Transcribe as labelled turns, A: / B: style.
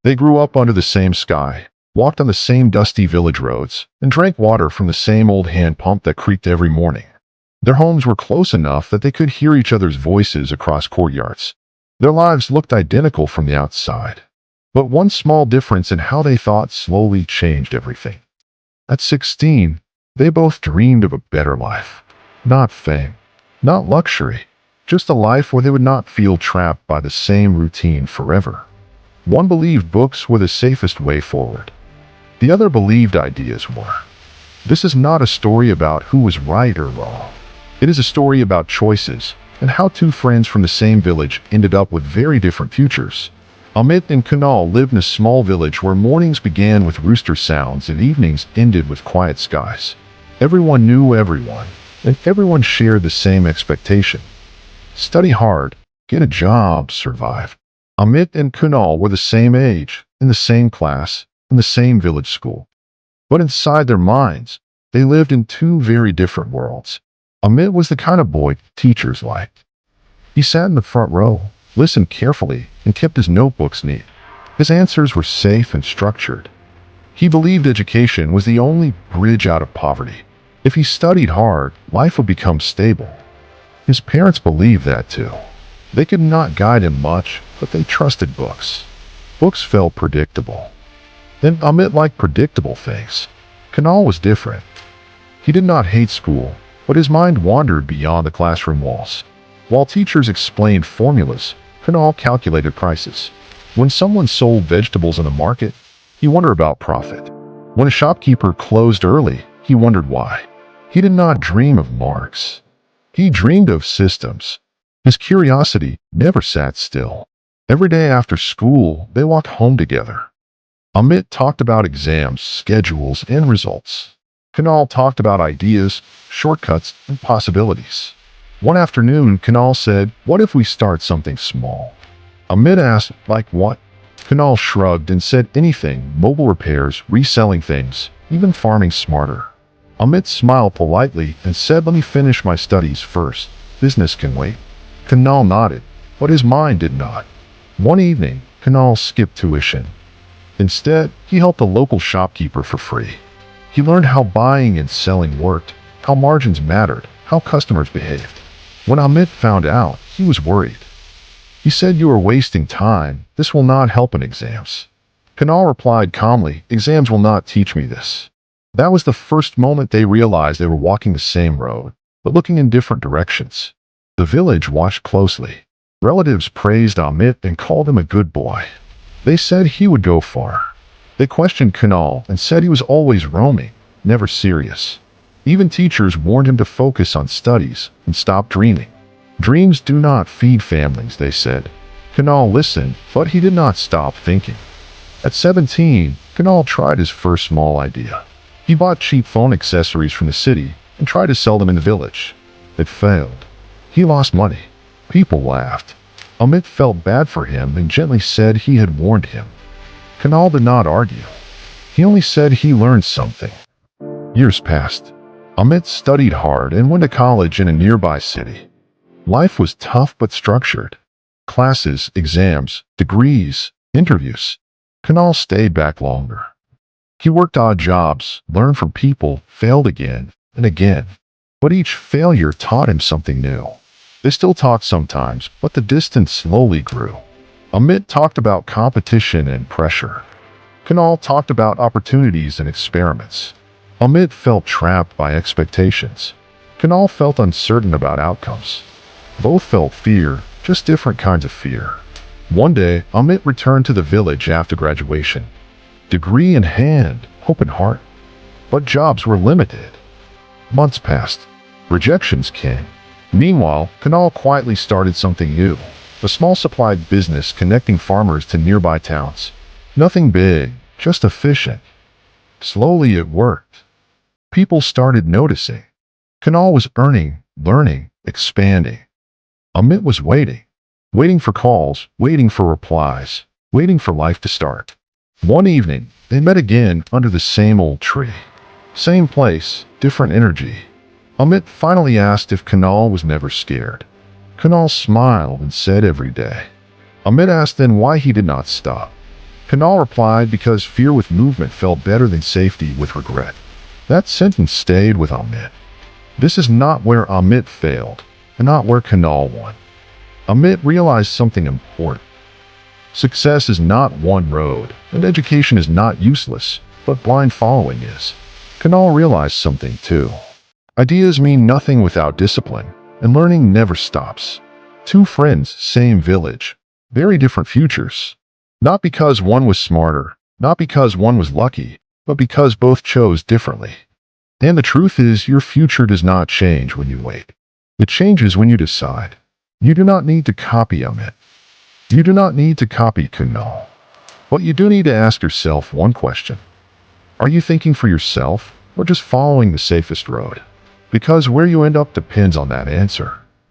A: They grew up under the same sky, walked on the same dusty village roads, and drank water from the same old hand pump that creaked every morning. Their homes were close enough that they could hear each other's voices across courtyards. Their lives looked identical from the outside. But one small difference in how they thought slowly changed everything. At 16, they both dreamed of a better life. Not fame, not luxury, just a life where they would not feel trapped by the same routine forever. One believed books were the safest way forward. The other believed ideas were. This is not a story about who was right or wrong. It is a story about choices and how two friends from the same village ended up with very different futures. Amit and Kunal lived in a small village where mornings began with rooster sounds and evenings ended with quiet skies. Everyone knew everyone, and everyone shared the same expectation. Study hard, get a job, survive. Amit and Kunal were the same age, in the same class, in the same village school. But inside their minds, they lived in two very different worlds. Amit was the kind of boy teachers liked. He sat in the front row, listened carefully, and kept his notebooks neat. His answers were safe and structured. He believed education was the only bridge out of poverty. If he studied hard, life would become stable. His parents believed that too. They could not guide him much, but they trusted books. Books felt predictable. Then Amit liked predictable things. Kunal was different. He did not hate school, but his mind wandered beyond the classroom walls. While teachers explained formulas, Kunal calculated prices. When someone sold vegetables in the market, he wondered about profit. When a shopkeeper closed early, he wondered why. He did not dream of marks. He dreamed of systems. His curiosity never sat still. Every day after school, they walked home together. Amit talked about exams, schedules, and results. Kunal talked about ideas, shortcuts, and possibilities. One afternoon, Kunal said, "What if we start something small?" Amit asked, "Like what?" Kunal shrugged and said, "Anything, mobile repairs, reselling things, even farming smarter." Amit smiled politely and said, "Let me finish my studies first. Business can wait." Kunal nodded, but his mind did not. One evening, Kunal skipped tuition. Instead, he helped a local shopkeeper for free. He learned how buying and selling worked, how margins mattered, how customers behaved. When Amit found out, he was worried. He said, "You are wasting time. This will not help in exams." Kunal replied calmly, "Exams will not teach me this." That was the first moment they realized they were walking the same road, but looking in different directions. The village watched closely. Relatives praised Amit and called him a good boy. They said he would go far. They questioned Kunal and said he was always roaming, never serious. Even teachers warned him to focus on studies and stop dreaming. Dreams do not feed families, they said. Kunal listened, but he did not stop thinking. At 17, Kunal tried his first small idea. He bought cheap phone accessories from the city and tried to sell them in the village. It failed. He lost money. People laughed. Amit felt bad for him and gently said he had warned him. Kunal did not argue. He only said he learned something. Years passed. Amit studied hard and went to college in a nearby city. Life was tough but structured. Classes, exams, degrees, interviews. Kunal stayed back longer. He worked odd jobs, learned from people, failed again and again. But each failure taught him something new. They still talked sometimes, but the distance slowly grew. Amit talked about competition and pressure. Kunal talked about opportunities and experiments. Amit felt trapped by expectations. Kunal felt uncertain about outcomes. Both felt fear, just different kinds of fear. One day, Amit returned to the village after graduation. Degree in hand, hope in heart. But jobs were limited. Months passed. Rejections came. Meanwhile, Kunal quietly started something new. A small supply business connecting farmers to nearby towns. Nothing big, just efficient. Slowly it worked. People started noticing. Kunal was earning, learning, expanding. Amit was waiting. Waiting for calls, waiting for replies, waiting for life to start. One evening, they met again under the same old tree. Same place, different energy. Amit finally asked if Kunal was never scared. Kunal smiled and said every day. Amit asked then why he did not stop. Kunal replied, because fear with movement felt better than safety with regret. That sentence stayed with Amit. This is not where Amit failed, and not where Kunal won. Amit realized something important. Success is not one road, and education is not useless, but blind following is. Kunal realized something too. Ideas mean nothing without discipline, and learning never stops. Two friends, same village, very different futures. Not because one was smarter, not because one was lucky, but because both chose differently. And the truth is, your future does not change when you wait. It changes when you decide. You do not need to copy Amit. You do not need to copy Kunal. But you do need to ask yourself one question. Are you thinking for yourself, or just following the safest road? Because where you end up depends on that answer.